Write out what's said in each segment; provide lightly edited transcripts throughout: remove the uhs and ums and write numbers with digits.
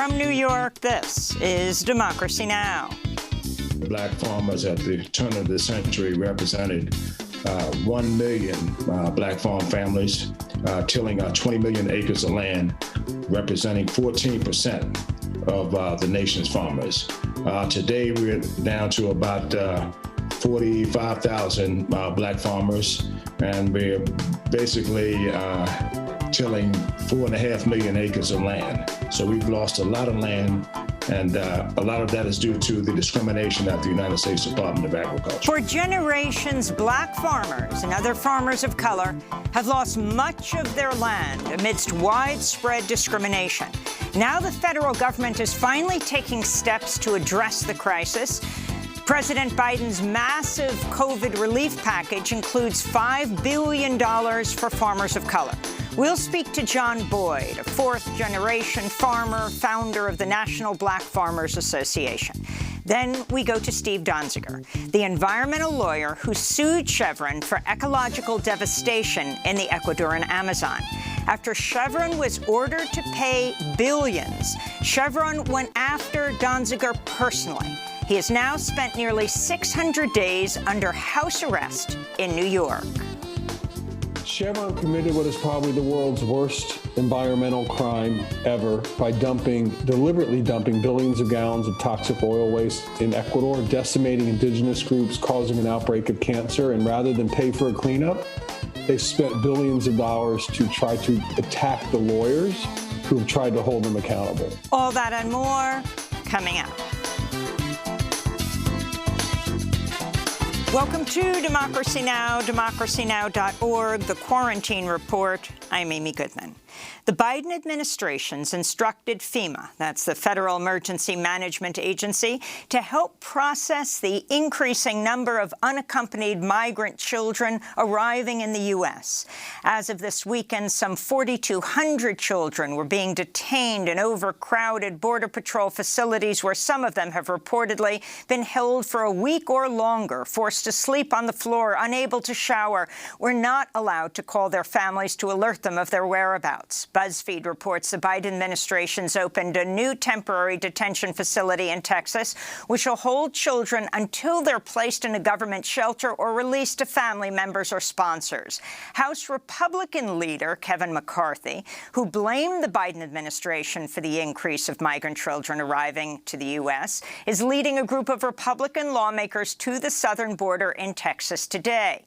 From New York, this is Democracy Now! Black farmers at the turn of the century represented 1 million black farm families, tilling 20 million acres of land, representing 14% of the nation's farmers. Today, we're down to about 45,000 black farmers, and we're basically tilling 4.5 million acres of land. So we've lost a lot of land, and a lot of that is due to the discrimination at the United States Department of Agriculture. For generations, black farmers and other farmers of color have lost much of their land amidst widespread discrimination. Now the federal government is finally taking steps to address the crisis. President Biden's massive COVID relief package includes $5 billion for farmers of color. We'll speak to John Boyd, a fourth-generation farmer, founder of the National Black Farmers Association. Then we go to Steve Donziger, the environmental lawyer who sued Chevron for ecological devastation in the Ecuadorian Amazon. After Chevron was ordered to pay billions, Chevron went after Donziger personally. He has now spent nearly 600 days under house arrest in New York. Chevron committed what is probably the world's worst environmental crime ever by deliberately dumping billions of gallons of toxic oil waste in Ecuador, decimating indigenous groups, causing an outbreak of cancer, and rather than pay for a cleanup, they spent billions of dollars to try to attack the lawyers who have tried to hold them accountable. All that and more coming up. Welcome to Democracy Now!, democracynow.org, The Quarantine Report. I'm Amy Goodman. The Biden administration's instructed FEMA, that's the Federal Emergency Management Agency, to help process the increasing number of unaccompanied migrant children arriving in the U.S. As of this weekend, some 4,200 children were being detained in overcrowded Border Patrol facilities where some of them have reportedly been held for a week or longer, forced to sleep on the floor, unable to shower, were not allowed to call their families to alert them of their whereabouts. BuzzFeed reports the Biden administration's opened a new temporary detention facility in Texas, which will hold children until they're placed in a government shelter or released to family members or sponsors. House Republican leader Kevin McCarthy, who blamed the Biden administration for the increase of migrant children arriving to the U.S., is leading a group of Republican lawmakers to the southern border in Texas today.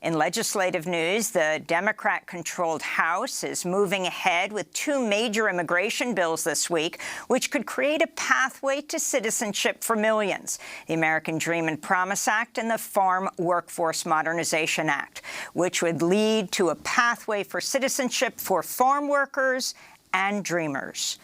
In legislative news, the Democrat-controlled House is moving ahead with two major immigration bills this week, which could create a pathway to citizenship for millions: the American Dream and Promise Act and the Farm Workforce Modernization Act, which would lead to a pathway for citizenship for farm workers and dreamers.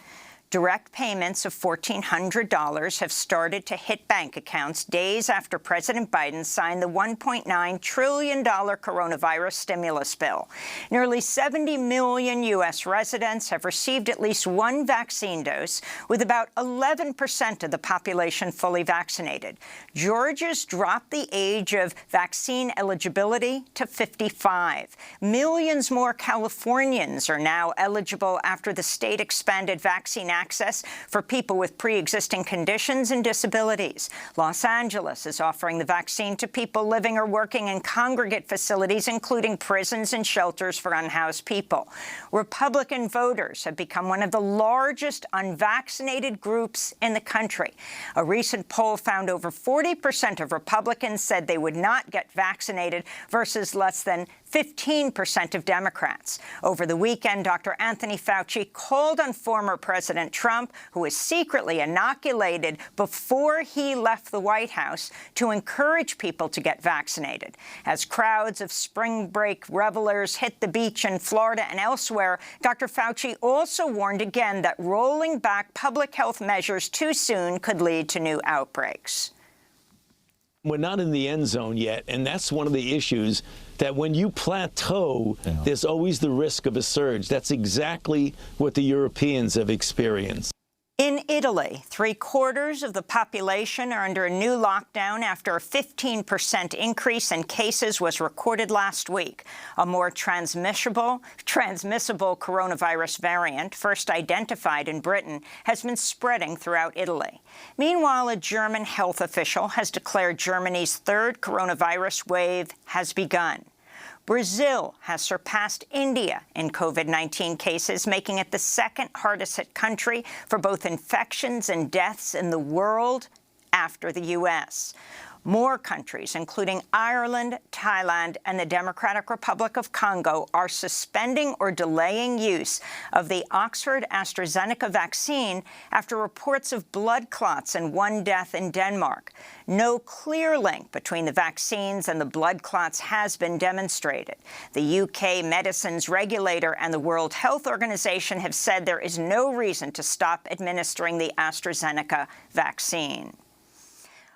Direct payments of $1,400 have started to hit bank accounts days after President Biden signed the $1.9 trillion coronavirus stimulus bill. Nearly 70 million U.S. residents have received at least one vaccine dose, with about 11% of the population fully vaccinated. Georgia's dropped the age of vaccine eligibility to 55. Millions more Californians are now eligible after the state expanded vaccine access for people with pre-existing conditions and disabilities. Los Angeles is offering the vaccine to people living or working in congregate facilities, including prisons and shelters for unhoused people. Republican voters have become one of the largest unvaccinated groups in the country. A recent poll found over 40% of Republicans said they would not get vaccinated versus less than 15% of Democrats. Over the weekend, Dr. Anthony Fauci called on former President Trump, who was secretly inoculated before he left the White House, to encourage people to get vaccinated. As crowds of spring break revelers hit the beach in Florida and elsewhere, Dr. Fauci also warned again that rolling back public health measures too soon could lead to new outbreaks. We're not in the end zone yet, and that's one of the issues, that when you plateau, there's always the risk of a surge. That's exactly what the Europeans have experienced. In Italy, 3/4 of the population are under a new lockdown after a 15% increase in cases was recorded last week. A more transmissible coronavirus variant, first identified in Britain, has been spreading throughout Italy. Meanwhile, a German health official has declared Germany's third coronavirus wave has begun. Brazil has surpassed India in COVID-19 cases, making it the second hardest hit country for both infections and deaths in the world after the U.S. More countries, including Ireland, Thailand, and the Democratic Republic of Congo, are suspending or delaying use of the Oxford-AstraZeneca vaccine after reports of blood clots and one death in Denmark. No clear link between the vaccines and the blood clots has been demonstrated. The UK medicines regulator and the World Health Organization have said there is no reason to stop administering the AstraZeneca vaccine.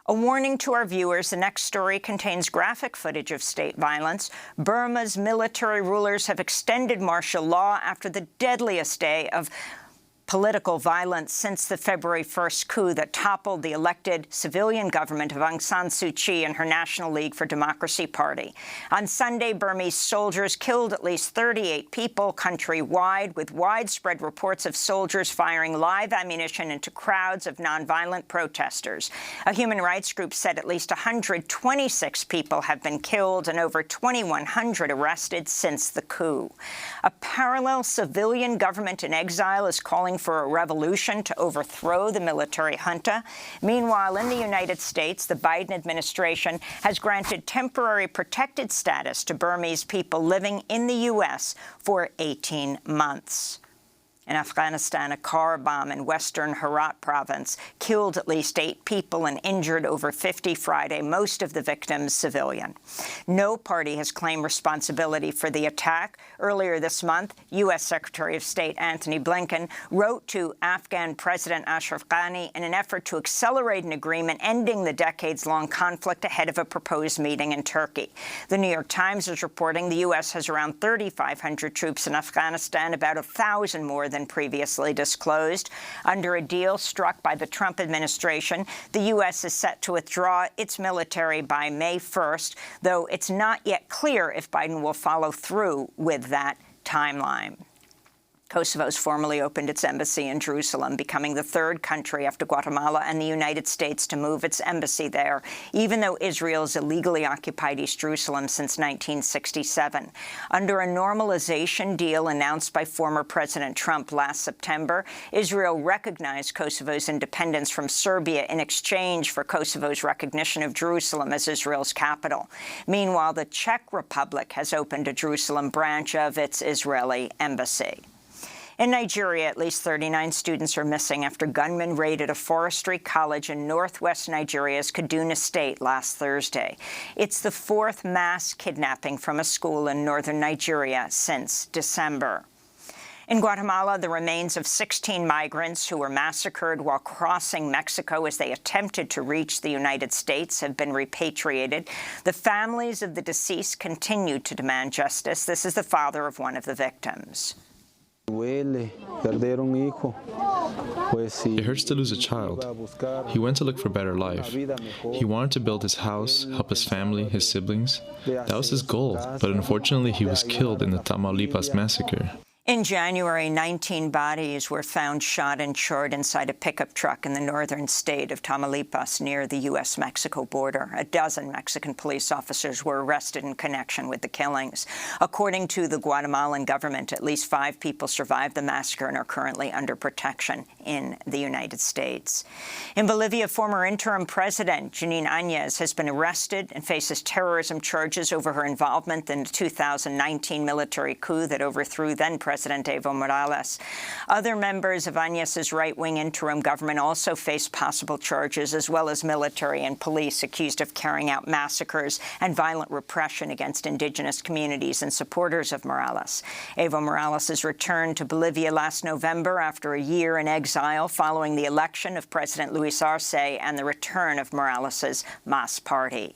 A warning to our viewers, the next story contains graphic footage of state violence. Burma's military rulers have extended martial law after the deadliest day of political violence since the February 1st coup that toppled the elected civilian government of Aung San Suu Kyi and her National League for Democracy party. On Sunday, Burmese soldiers killed at least 38 people countrywide, with widespread reports of soldiers firing live ammunition into crowds of nonviolent protesters. A human rights group said at least 126 people have been killed and over 2,100 arrested since the coup. A parallel civilian government in exile is calling for a revolution to overthrow the military junta. Meanwhile, in the United States, the Biden administration has granted temporary protected status to Burmese people living in the U.S. for 18 months. In Afghanistan, a car bomb in western Herat province killed at least 8 people and injured over 50 Friday, most of the victims civilian. No party has claimed responsibility for the attack. Earlier this month, U.S. Secretary of State Antony Blinken wrote to Afghan President Ashraf Ghani in an effort to accelerate an agreement ending the decades-long conflict ahead of a proposed meeting in Turkey. The New York Times is reporting the U.S. has around 3,500 troops in Afghanistan, about 1,000 more than previously disclosed. Under a deal struck by the Trump administration, the U.S. is set to withdraw its military by May 1st, though it's not yet clear if Biden will follow through with that timeline. Kosovo's formally opened its embassy in Jerusalem, becoming the third country after Guatemala and the United States to move its embassy there, even though Israel's illegally occupied East Jerusalem since 1967. Under a normalization deal announced by former President Trump last September, Israel recognized Kosovo's independence from Serbia in exchange for Kosovo's recognition of Jerusalem as Israel's capital. Meanwhile, the Czech Republic has opened a Jerusalem branch of its Israeli embassy. In Nigeria, at least 39 students are missing after gunmen raided a forestry college in northwest Nigeria's Kaduna State last Thursday. It's the 4th mass kidnapping from a school in northern Nigeria since December. In Guatemala, the remains of 16 migrants who were massacred while crossing Mexico as they attempted to reach the United States have been repatriated. The families of the deceased continue to demand justice. This is the father of one of the victims. It hurts to lose a child. He went to look for a better life. He wanted to build his house, help his family, his siblings. That was his goal, but unfortunately he was killed in the Tamaulipas massacre. In January, 19 bodies were found shot and charred inside a pickup truck in the northern state of Tamaulipas near the U.S.-Mexico border. A dozen Mexican police officers were arrested in connection with the killings. According to the Guatemalan government, at least 5 people survived the massacre and are currently under protection in the United States. In Bolivia, former interim president Janine Áñez has been arrested and faces terrorism charges over her involvement in the 2019 military coup that overthrew then-President Evo Morales. Other members of Áñez's right-wing interim government also face possible charges, as well as military and police accused of carrying out massacres and violent repression against indigenous communities and supporters of Morales. Evo Morales' return to Bolivia last November after a year in exile following the election of President Luis Arce and the return of Morales' MAS party.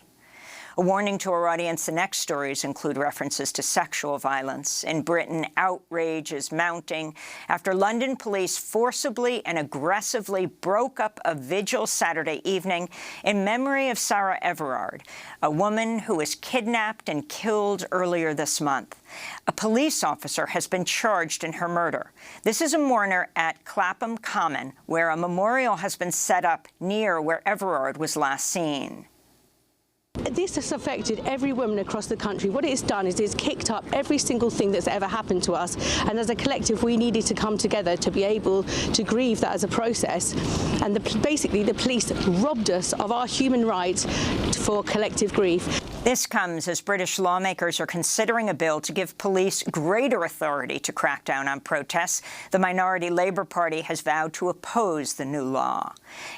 A warning to our audience, the next stories include references to sexual violence. In Britain, outrage is mounting after London police forcibly and aggressively broke up a vigil Saturday evening in memory of Sarah Everard, a woman who was kidnapped and killed earlier this month. A police officer has been charged in her murder. This is a mourner at Clapham Common, where a memorial has been set up near where Everard was last seen. This has affected every woman across the country. What it's done is it's kicked up every single thing that's ever happened to us. And as a collective, we needed to come together to be able to grieve that as a process. And basically, the police robbed us of our human rights for collective grief. This comes as British lawmakers are considering a bill to give police greater authority to crack down on protests. The minority Labour Party has vowed to oppose the new law.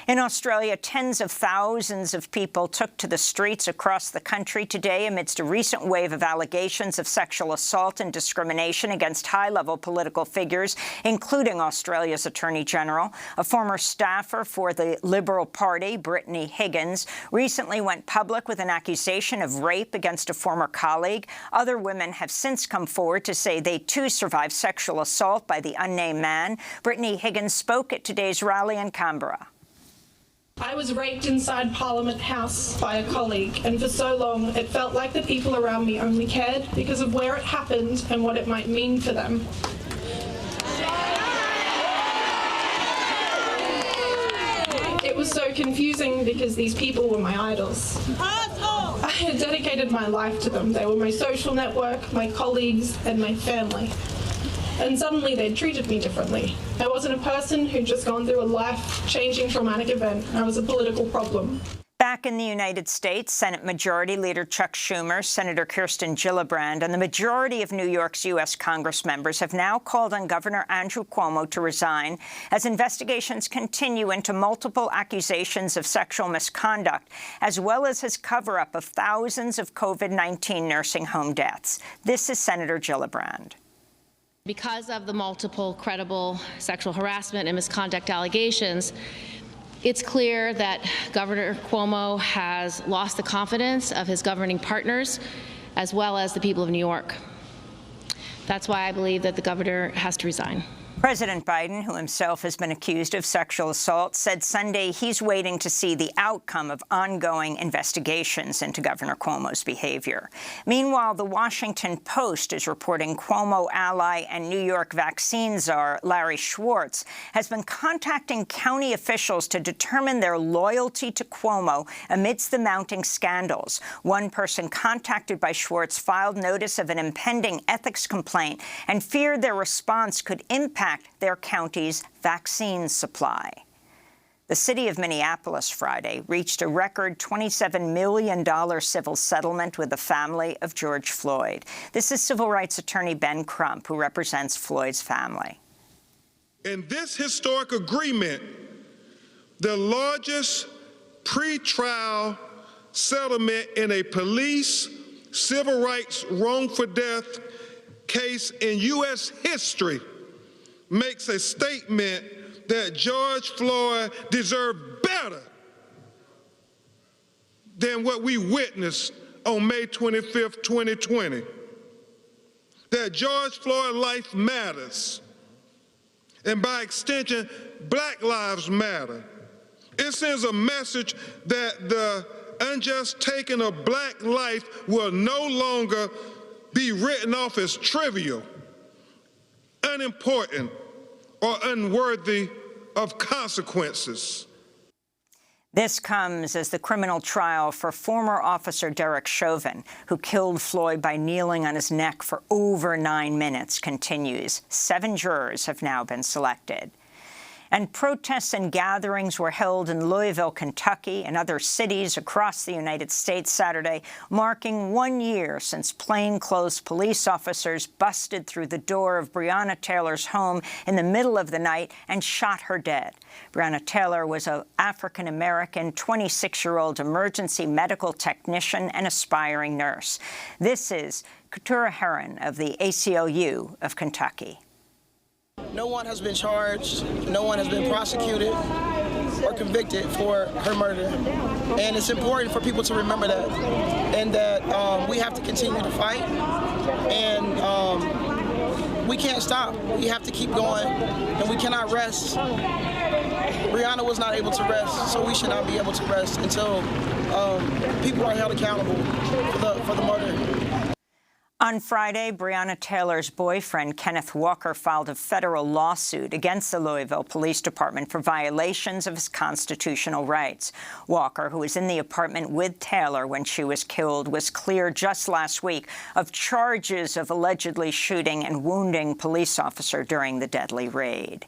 In Australia, tens of thousands of people took to the streets across the country today amidst a recent wave of allegations of sexual assault and discrimination against high-level political figures, including Australia's Attorney General. A former staffer for the Liberal Party, Brittany Higgins, recently went public with an accusation of rape against a former colleague. Other women have since come forward to say they too survived sexual assault by the unnamed man. Brittany Higgins spoke at today's rally in Canberra. I was raped inside Parliament House by a colleague, and for so long it felt like the people around me only cared because of where it happened and what it might mean for them. It was so confusing because these people were my idols. I had dedicated my life to them. They were my social network, my colleagues, and my family. And suddenly they'd treated me differently. I wasn't a person who'd just gone through a life-changing traumatic event. I was a political problem. Back in the United States, Senate Majority Leader Chuck Schumer, Senator Kirsten Gillibrand, and the majority of New York's U.S. Congress members have now called on Governor Andrew Cuomo to resign as investigations continue into multiple accusations of sexual misconduct, as well as his cover-up of thousands of COVID-19 nursing home deaths. This is Senator Gillibrand. Because of the multiple credible sexual harassment and misconduct allegations, it's clear that Governor Cuomo has lost the confidence of his governing partners, as well as the people of New York. That's why I believe that the governor has to resign. President Biden, who himself has been accused of sexual assault, said Sunday he's waiting to see the outcome of ongoing investigations into Governor Cuomo's behavior. Meanwhile, the Washington Post is reporting Cuomo ally and New York vaccine czar Larry Schwartz has been contacting county officials to determine their loyalty to Cuomo amidst the mounting scandals. One person contacted by Schwartz filed notice of an impending ethics complaint and feared their response could impact their county's vaccine supply. The city of Minneapolis Friday reached a record $27 million civil settlement with the family of George Floyd. This is civil rights attorney Ben Crump, who represents Floyd's family. In this historic agreement, the largest pretrial settlement in a police civil rights wrongful death case in U.S. history, makes a statement that George Floyd deserved better than what we witnessed on May 25th, 2020. That George Floyd's life matters, and by extension, Black lives matter. It sends a message that the unjust taking of Black life will no longer be written off as trivial, unimportant, or unworthy of consequences. This comes as the criminal trial for former officer Derek Chauvin, who killed Floyd by kneeling on his neck for over 9 minutes, continues. 7 jurors have now been selected. And protests and gatherings were held in Louisville, Kentucky, and other cities across the United States Saturday, marking 1 year since plainclothes police officers busted through the door of Breonna Taylor's home in the middle of the night and shot her dead. Breonna Taylor was an African-American 26-year-old emergency medical technician and aspiring nurse. This is Keturah Herron of the ACLU of Kentucky. No one has been charged. No one has been prosecuted. or convicted for her murder. And it's important for people to remember that, and that we have to continue to fight, and we can't stop. We have to keep going, and we cannot rest. Breonna was not able to rest, so we should not be able to rest until people are held accountable for the murder. On Friday, Breonna Taylor's boyfriend, Kenneth Walker, filed a federal lawsuit against the Louisville Police Department for violations of his constitutional rights. Walker, who was in the apartment with Taylor when she was killed, was cleared just last week of charges of allegedly shooting and wounding a police officer during the deadly raid.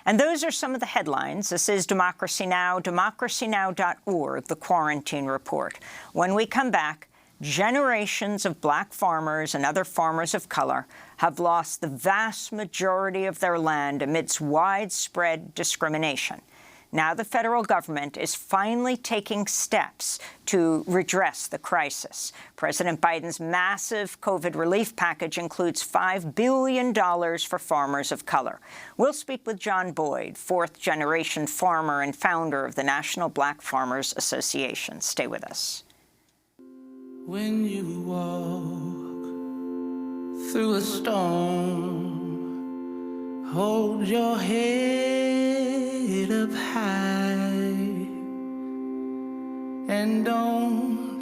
And those are some of the headlines. This is Democracy Now!, DemocracyNow.org, the Quarantine Report. When we come back, generations of black farmers and other farmers of color have lost the vast majority of their land amidst widespread discrimination. Now the federal government is finally taking steps to redress the crisis. President Biden's massive COVID relief package includes $5 billion for farmers of color. We'll speak with John Boyd, fourth-generation farmer and founder of the National Black Farmers Association. Stay with us. When you walk through a storm, hold your head up high and don't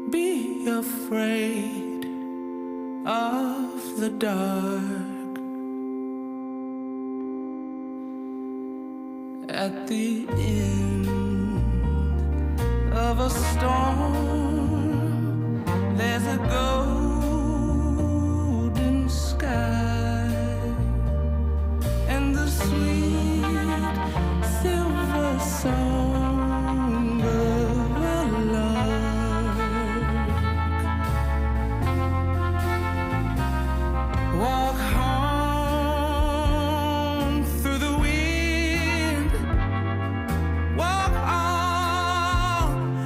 be afraid of the dark. At the end of a storm, there's a golden sky and the sweet silver song of a lark. Walk on through the wind, walk on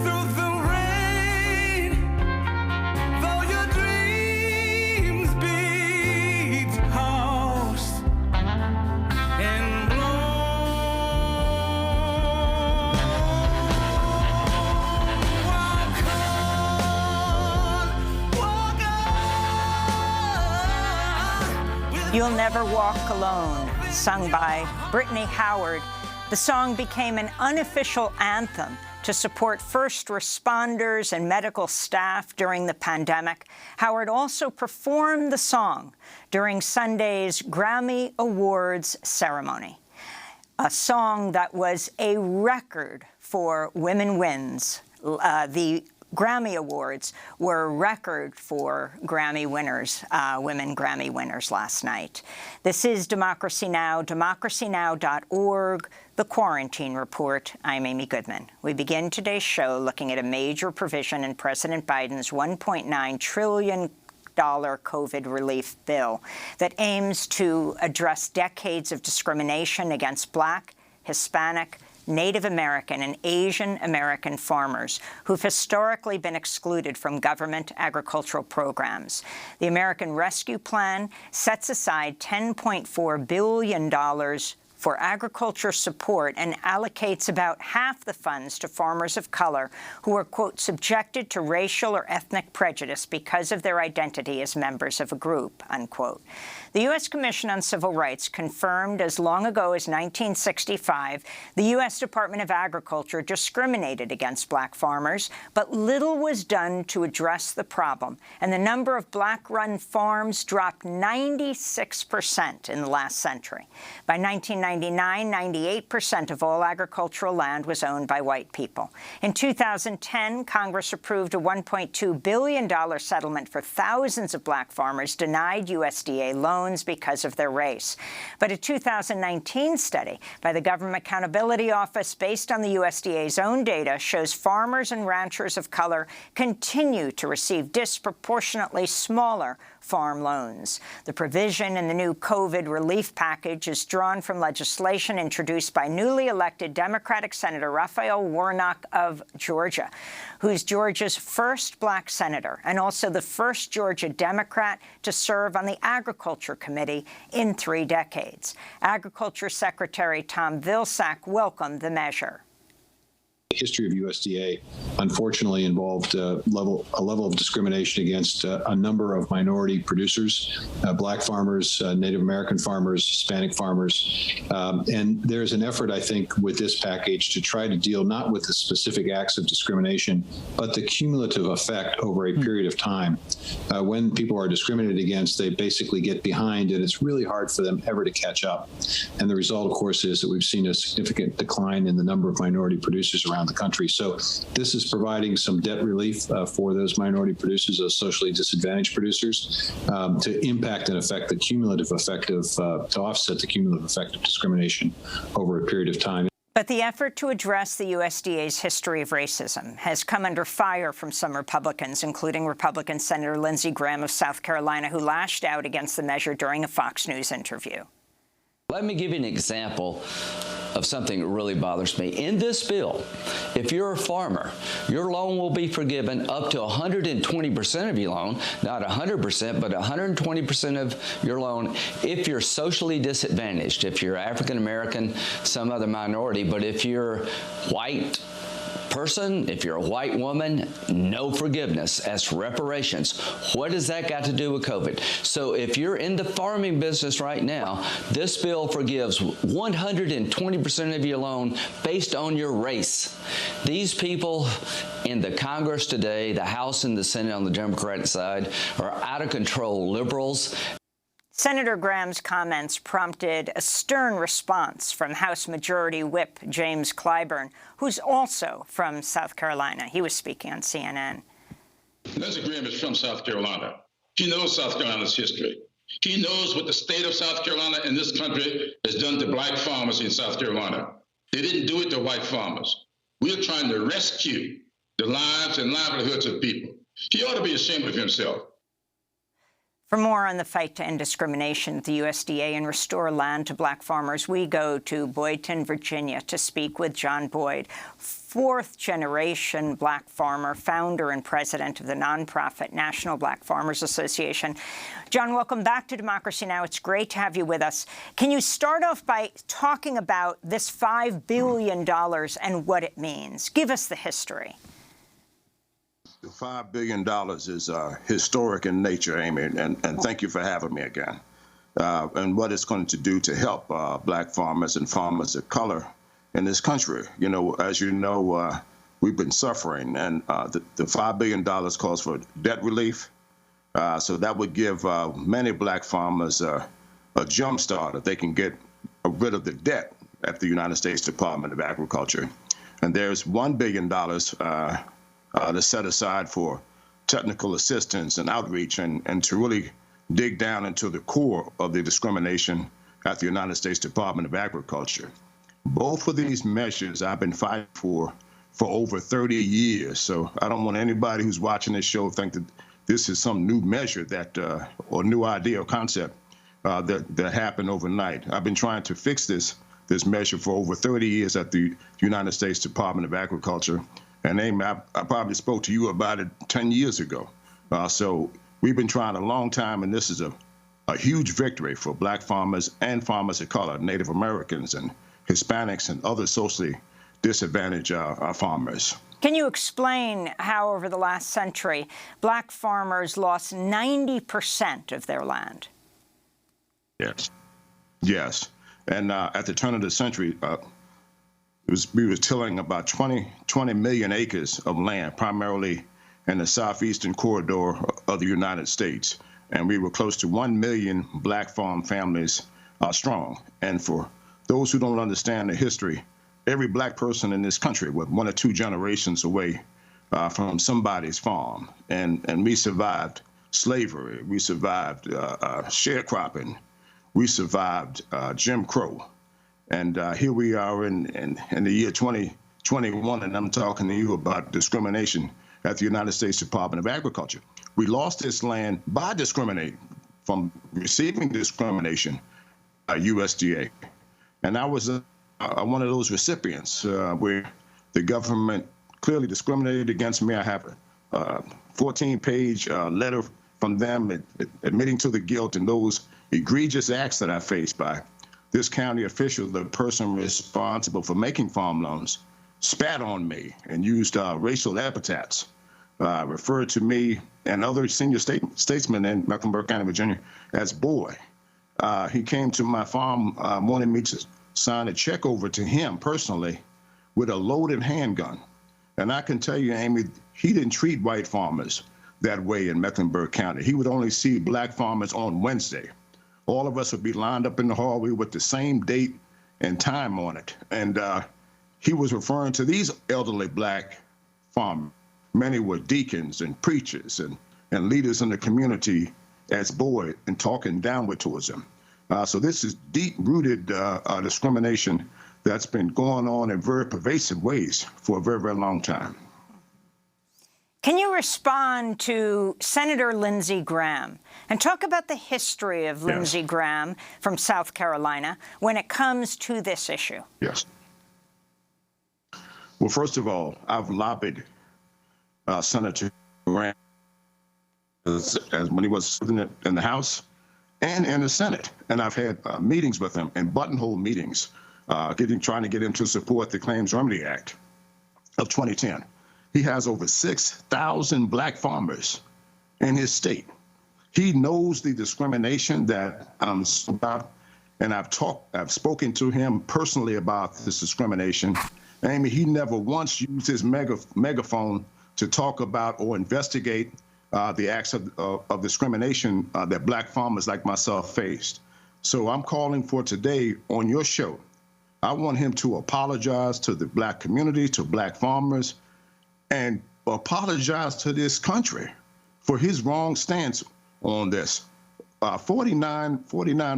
through the rain. Though your dreams be tossed and blown, walk on. You'll Never Walk Alone, sung by Brittany Howard. The song became an unofficial anthem to support first responders and medical staff during the pandemic. Howard also performed the song during Sunday's Grammy Awards ceremony, a song that was a record for Women Wins. The Grammy Awards were a record for Grammy winners, women Grammy winners last night. This is Democracy Now!, DemocracyNow.org, the Quarantine Report. I'm Amy Goodman. We begin today's show looking at a major provision in President Biden's $1.9 trillion COVID relief bill that aims to address decades of discrimination against Black, Hispanic, Native American and Asian American farmers who've historically been excluded from government agricultural programs. The American Rescue Plan sets aside $10.4 billion for agriculture support and allocates about half the funds to farmers of color who are, quote, subjected to racial or ethnic prejudice because of their identity as members of a group, unquote. The U.S. Commission on Civil Rights confirmed as long ago as 1965 the U.S. Department of Agriculture discriminated against black farmers, but little was done to address the problem, and the number of black-run farms dropped 96% in the last century. By 1999, 98% of all agricultural land was owned by white people. In 2010, Congress approved a $1.2 billion settlement for thousands of black farmers denied USDA loans because of their race. But a 2019 study by the Government Accountability Office, based on the USDA's own data, shows farmers and ranchers of color continue to receive disproportionately smaller farm loans. The provision in the new COVID relief package is drawn from legislation introduced by newly elected Democratic Senator Raphael Warnock of Georgia, who's Georgia's first black senator and also the first Georgia Democrat to serve on the Agriculture Agriculture Committee in 3 decades. Agriculture Secretary Tom Vilsack welcomed the measure. The history of USDA, unfortunately, involved a level of discrimination against a number of minority producers, Black farmers, Native American farmers, Hispanic farmers. And there's an effort, I think, with this package to try to deal not with the specific acts of discrimination, but the cumulative effect over a period of time. When people are discriminated against, they basically get behind, and it's really hard for them ever to catch up. And the result, of course, is that we've seen a significant decline in the number of minority producers around the country. So this is providing some debt relief for those minority producers, those socially disadvantaged producers, to impact and affect the cumulative effect of, to offset the cumulative effect of discrimination over a period of time. But the effort to address the USDA's history of racism has come under fire from some Republicans, including Republican Senator Lindsey Graham of South Carolina, who lashed out against the measure during a Fox News interview. Let me give you an example of something that really bothers me. In this bill, if you're a farmer, your loan will be forgiven up to 120% of your loan, not 100%, but 120% of your loan if you're socially disadvantaged, if you're African American, some other minority. But if you're white person, if you're a white woman, no forgiveness as reparations. What has that got to do with COVID? So if you're in the farming business right now, this bill forgives 120% of your loan based on your race. These people in the Congress today, the House and the Senate on the Democratic side, are out of control liberals. Senator Graham's comments prompted a stern response from House Majority Whip James Clyburn, who's also from South Carolina. He was speaking on CNN. Lindsey Graham is from South Carolina. He knows South Carolina's history. He knows what the state of South Carolina and this country has done to Black farmers in South Carolina. They didn't do it to white farmers. We're trying to rescue the lives and livelihoods of people. He ought to be ashamed of himself. For more on the fight to end discrimination at the USDA and restore land to Black farmers, we go to Boydton, Virginia, to speak with John Boyd, fourth-generation Black farmer, founder and president of the nonprofit National Black Farmers Association. John, welcome back to Democracy Now! It's great to have you with us. Can you start off by talking about this $5 billion and what it means? Give us the history. The $5 billion is historic in nature, Amy, and thank you for having me again. And what it's going to do to help Black farmers and farmers of color in this country. You know, as you know, we've been suffering, and the $5 billion calls for debt relief. So that would give many Black farmers a jump start if they can get rid of the debt at the United States Department of Agriculture. And there's $1 billion to set aside for technical assistance and outreach and to really dig down into the core of the discrimination at the United States Department of Agriculture. Both of these measures I've been fighting for over 30 years. So I don't want anybody who's watching this show think that this is some new measure that or new idea or concept that happened overnight. I've been trying to fix this measure for over 30 years at the United States Department of Agriculture. And Amy, I probably spoke to you about it 10 years ago. So we've been trying a long time, and this is a huge victory for Black farmers and farmers of color, Native Americans and Hispanics and other socially disadvantaged farmers. Can you explain how over the last century, Black farmers lost 90% of their land? Yes. And at the turn of the century, we were tilling about 20 million acres of land, primarily in the southeastern corridor of the United States. And we were close to 1 million Black farm families strong. And for those who don't understand the history, every Black person in this country was 1 or 2 generations away from somebody's farm. And we survived slavery. We survived sharecropping. We survived Jim Crow. And here we are in the year 2021, and I'm talking to you about discrimination at the United States Department of Agriculture. We lost this land by discriminating, from receiving discrimination by USDA. And I was one of those recipients where the government clearly discriminated against me. I have a 14-page letter from them admitting to the guilt, and those egregious acts that I faced by this county official, the person responsible for making farm loans, spat on me and used racial epithets, referred to me and other senior statesmen in Mecklenburg County, Virginia, as boy. He came to my farm, wanted me to sign a check over to him personally with a loaded handgun. And I can tell you, Amy, he didn't treat white farmers that way in Mecklenburg County. He would only see black farmers on Wednesday. All of us would be lined up in the hallway with the same date and time on it. And he was referring to these elderly black farmers. Many were deacons and preachers and leaders in the community as boy and talking downward towards them. So this is deep-rooted discrimination that's been going on in very pervasive ways for a very, very long time. Can you respond to Senator Lindsey Graham and talk about the history of Lindsey Graham from South Carolina when it comes to this issue? Yes. Well, first of all, I've lobbied Senator Graham as when he was in the House and in the Senate. And I've had meetings with him and buttonhole meetings, trying to get him to support the Claims Remedy Act of 2010. He has over 6,000 black farmers in his state. He knows the discrimination that I'm about, and I've spoken to him personally about this discrimination. Amy, he never once used his megaphone to talk about or investigate the acts of discrimination that black farmers like myself faced. So I'm calling for today on your show. I want him to apologize to the black community, to black farmers, and apologize to this country for his wrong stance on this. 49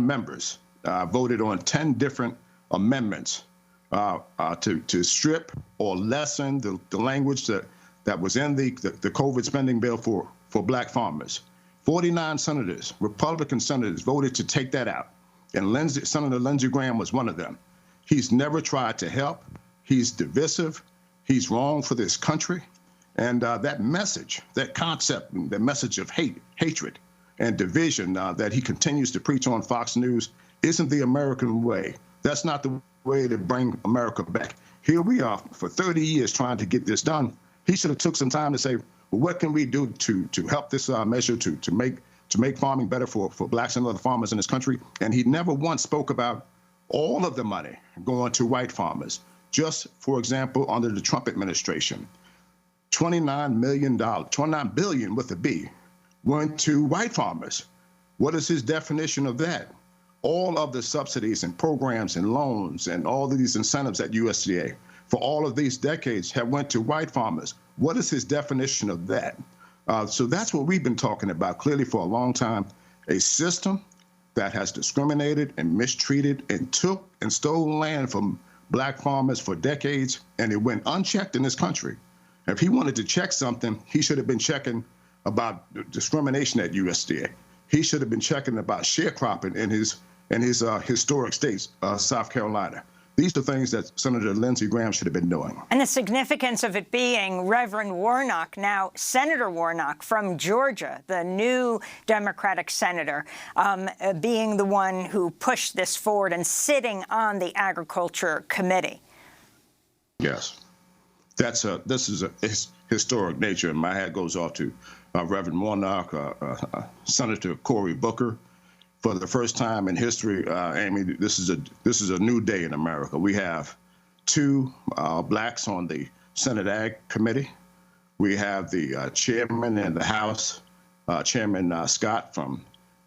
members voted on 10 different amendments to strip or lessen the language that was in the COVID spending bill for black farmers. 49 senators, Republican senators, voted to take that out. And Senator Lindsey Graham was one of them. He's never tried to help. He's divisive. He's wrong for this country. And that message, that concept, the message of hatred and division that he continues to preach on Fox News isn't the American way. That's not the way to bring America back. Here we are for 30 years trying to get this done. He should have took some time to say, well, what can we do to help this measure to make farming better for blacks and other farmers in this country? And he never once spoke about all of the money going to white farmers. Just, for example, under the Trump administration, $29 billion with a B, went to white farmers. What is his definition of that? All of the subsidies and programs and loans and all of these incentives at USDA for all of these decades have went to white farmers. What is his definition of that? So that's what we've been talking about clearly for a long time, a system that has discriminated and mistreated and took and stole land from black farmers for decades, and it went unchecked in this country. If he wanted to check something, he should have been checking about discrimination at USDA. He should have been checking about sharecropping in his historic states, South Carolina. These are things that Senator Lindsey Graham should have been doing. And the significance of it being Reverend Warnock, now Senator Warnock from Georgia, the new Democratic senator, being the one who pushed this forward and sitting on the Agriculture Committee. Yes. This is a historic nature, and my hat goes off to Reverend Warnock, Senator Cory Booker. For the first time in history, Amy, this is a new day in America. We have 2 blacks on the Senate Ag Committee. We have the chairman in the House, Chairman Scott,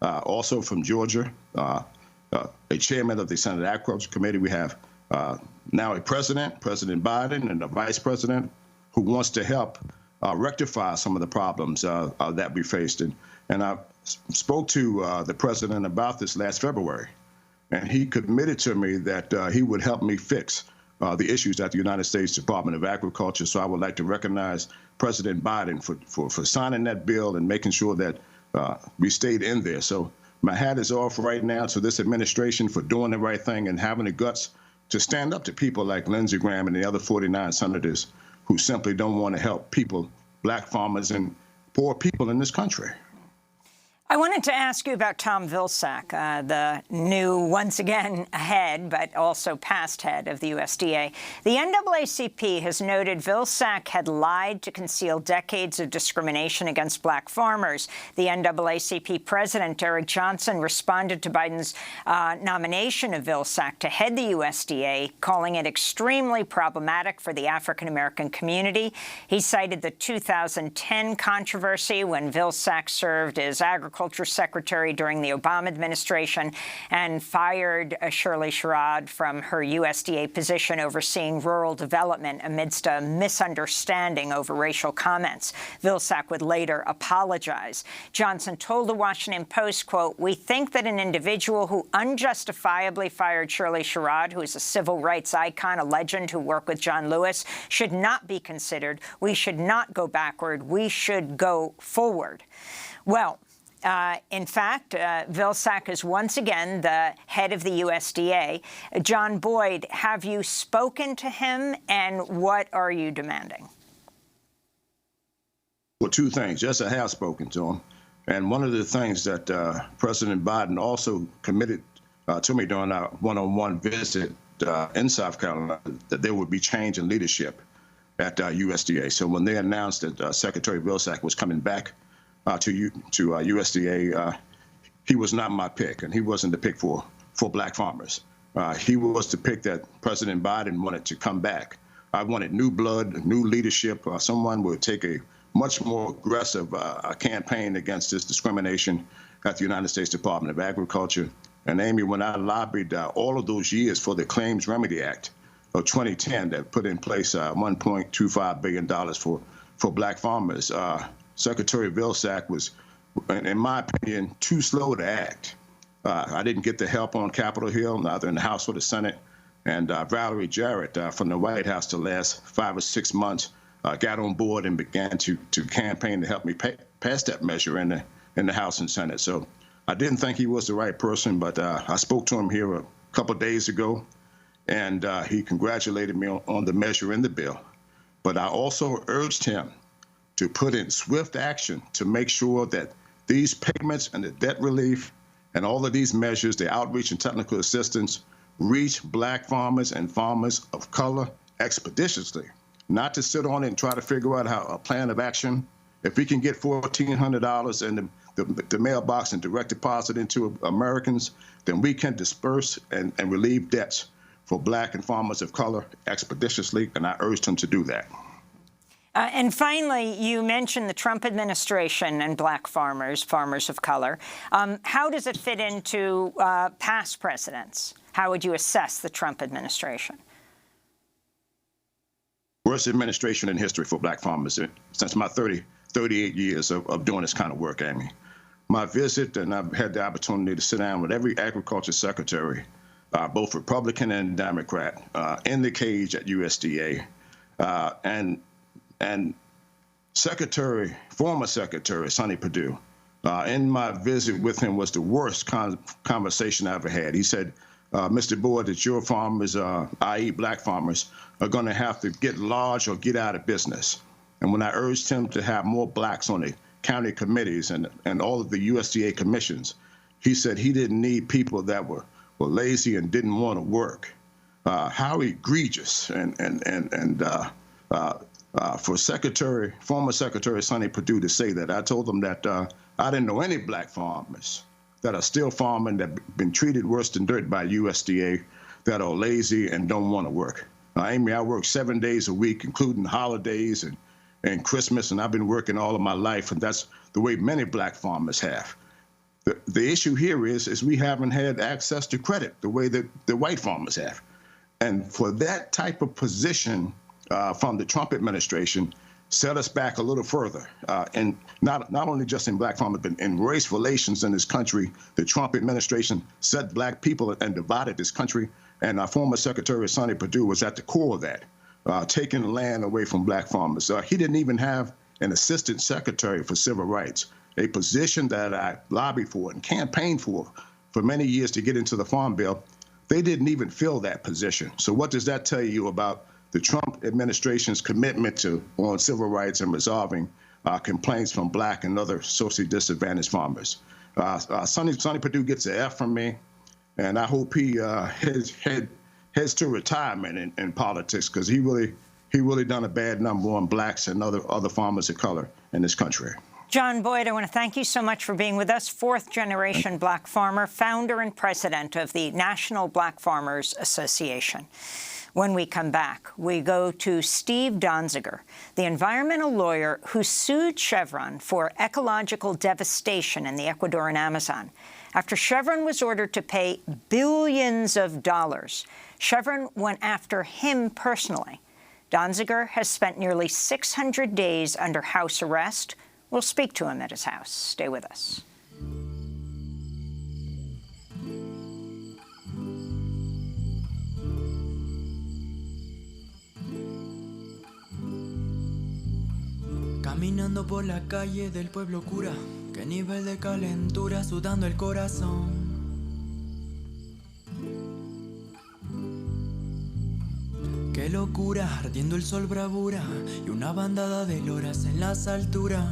also from Georgia, a chairman of the Senate Agriculture Committee. We have now a President Biden, and a vice president who wants to help rectify some of the problems that we faced. And I spoke to the president about this last February, and he committed to me that he would help me fix the issues at the United States Department of Agriculture. So I would like to recognize President Biden for signing that bill and making sure that we stayed in there. So my hat is off right now to this administration for doing the right thing and having the guts to stand up to people like Lindsey Graham and the other 49 senators who simply don't want to help people, black farmers and poor people in this country. I wanted to ask you about Tom Vilsack, the new, once again, head, but also past head of the USDA. The NAACP has noted Vilsack had lied to conceal decades of discrimination against black farmers. The NAACP president, Eric Johnson, responded to Biden's nomination of Vilsack to head the USDA, calling it extremely problematic for the African-American community. He cited the 2010 controversy when Vilsack served as Agriculture Secretary during the Obama administration and fired Shirley Sherrod from her USDA position overseeing rural development amidst a misunderstanding over racial comments. Vilsack would later apologize. Johnson told the Washington Post, quote, "We think that an individual who unjustifiably fired Shirley Sherrod, who is a civil rights icon, a legend who worked with John Lewis, should not be considered. We should not go backward. We should go forward." Well, in fact, Vilsack is once again the head of the USDA. John Boyd, have you spoken to him, and what are you demanding? Well, two things. Yes, I have spoken to him. And one of the things that President Biden also committed to me during our one-on-one visit in South Carolina, that there would be change in leadership at USDA. So when they announced that Secretary Vilsack was coming back to USDA, he was not my pick, and he wasn't the pick for black farmers. He was the pick that President Biden wanted to come back. I wanted new blood, new leadership, someone would take a much more aggressive campaign against this discrimination at the United States Department of Agriculture. And Amy, when I lobbied all of those years for the Claims Remedy Act of 2010 that put in place $1.25 billion for black farmers, Secretary Vilsack was, in my opinion, too slow to act. I didn't get the help on Capitol Hill, neither in the House or the Senate. And Valerie Jarrett from the White House the last 5 or 6 months got on board and began to campaign to help me pass that measure in the House and Senate. So I didn't think he was the right person, but I spoke to him here a couple of days ago, and he congratulated me on the measure in the bill. But I also urged him to put in swift action to make sure that these payments and the debt relief and all of these measures, the outreach and technical assistance, reach black farmers and farmers of color expeditiously, not to sit on it and try to figure out how a plan of action. If we can get $1,400 in the mailbox and direct deposit into Americans, then we can disperse and relieve debts for black and farmers of color expeditiously, and I urged him to do that. And finally, you mentioned the Trump administration and black farmers, farmers of color. How does it fit into past presidents? How would you assess the Trump administration? Worst administration in history for black farmers since my 38 years of doing this kind of work, Amy. My visit, and I've had the opportunity to sit down with every agriculture secretary, both Republican and Democrat, in the cage at USDA, and former Secretary Sonny Perdue, in my visit with him was the worst conversation I ever had. He said, Mr. Boyd, that your farmers, i.e. black farmers, are going to have to get large or get out of business. And when I urged him to have more blacks on the county committees and all of the USDA commissions, he said he didn't need people that were lazy and didn't want to work. How egregious for former Secretary Sonny Perdue to say that. I told him that I didn't know any black farmers that are still farming, that have been treated worse than dirt by USDA, that are lazy and don't want to work. Amy, I work 7 days a week, including holidays and Christmas, and I've been working all of my life, and that's the way many black farmers have. The issue here is we haven't had access to credit the way that the white farmers have. And for that type of position from the Trump administration set us back a little further. And not only just in black farmers, but in race relations in this country, the Trump administration set black people and divided this country. And our former Secretary Sonny Perdue was at the core of that, taking the land away from black farmers. He didn't even have an assistant secretary for civil rights, a position that I lobbied for and campaigned for many years to get into the Farm Bill. They didn't even fill that position. So what does that tell you about the Trump administration's commitment on civil rights and resolving complaints from black and other socially disadvantaged farmers? Sonny Perdue gets an F from me, and I hope he heads to retirement in politics, because he really done a bad number on blacks and other farmers of color in this country. John Boyd, I want to thank you so much for being with us. Fourth-generation black farmer, founder and president of the National Black Farmers Association. When we come back, we go to Steve Donziger, the environmental lawyer who sued Chevron for ecological devastation in the Ecuadorian Amazon. After Chevron was ordered to pay billions of dollars, Chevron went after him personally. Donziger has spent nearly 600 days under house arrest. We'll speak to him at his house. Stay with us. Caminando por la calle del pueblo cura, qué nivel de calentura, sudando el corazón. Qué locura, ardiendo el sol bravura y una bandada de loras en las alturas.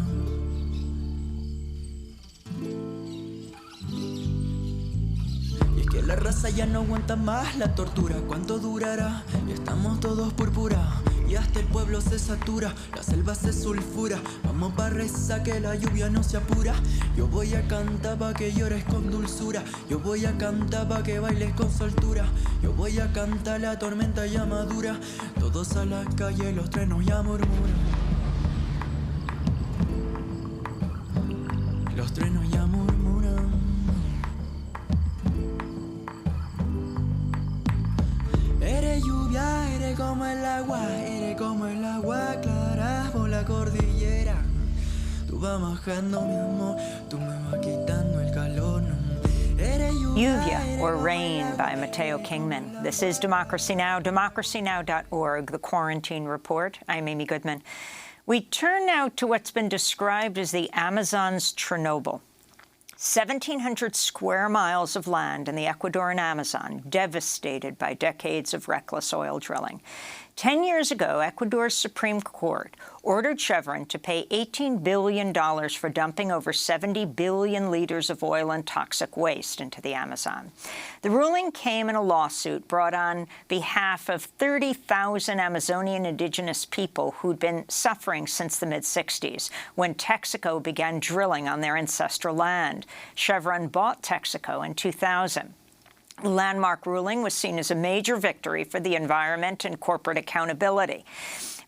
Y es que la raza ya no aguanta más la tortura, ¿cuánto durará? Y estamos todos púrpura. Y hasta el pueblo se satura, la selva se sulfura. Vamos pa' rezar que la lluvia no se apura. Yo voy a cantar pa' que llores con dulzura. Yo voy a cantar pa' que bailes con soltura. Yo voy a cantar la tormenta ya madura. Todos a la calle, los trenos ya murmuran. Los trenos ya murmuran. Eres lluvia, eres como el agua, eres como el agua clara por la cordillera. Tú vas bajando, mi amor, tú me vas quitando el calor. Lluvia, or Rain, by Mateo Kingman. This is Democracy Now!, democracynow.org, the Quarantine Report. I'm Amy Goodman. We turn now to what's been described as the Amazon's Chernobyl. 1,700 square miles of land in the Ecuadorian Amazon, devastated by decades of reckless oil drilling. 10 years ago, Ecuador's Supreme Court ordered Chevron to pay $18 billion for dumping over 70 billion liters of oil and toxic waste into the Amazon. The ruling came in a lawsuit brought on behalf of 30,000 Amazonian indigenous people who'd been suffering since the mid-60s, when Texaco began drilling on their ancestral land. Chevron bought Texaco in 2000. The landmark ruling was seen as a major victory for the environment and corporate accountability.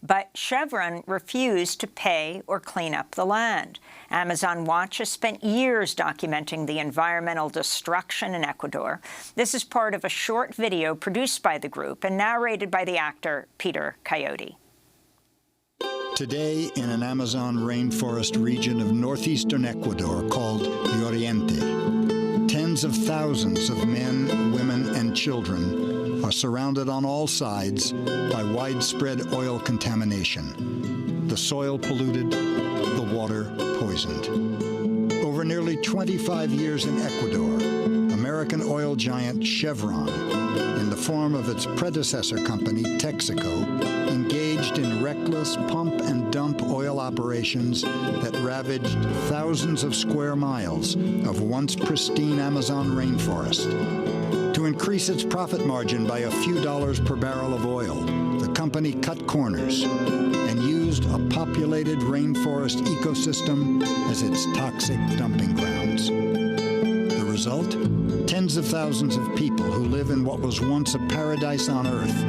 But Chevron refused to pay or clean up the land. Amazon Watch has spent years documenting the environmental destruction in Ecuador. This is part of a short video produced by the group and narrated by the actor Peter Coyote. Today, in an Amazon rainforest region of northeastern Ecuador called the Oriente, tens of thousands of men, women, and children are surrounded on all sides by widespread oil contamination. The soil polluted, the water poisoned. Over nearly 25 years in Ecuador, American oil giant Chevron, in the form of its predecessor company, Texaco, engaged in reckless pump-and-dump oil operations that ravaged thousands of square miles of once pristine Amazon rainforest. To increase its profit margin by a few dollars per barrel of oil, the company cut corners and used a populated rainforest ecosystem as its toxic dumping grounds. The result? Tens of thousands of people who live in what was once a paradise on Earth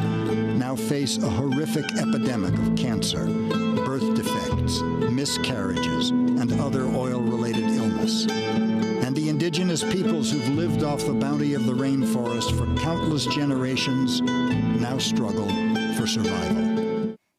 now face a horrific epidemic of cancer, birth defects, miscarriages, and other oil-related illness. And the indigenous peoples who've lived off the bounty of the rainforest for countless generations now struggle for survival.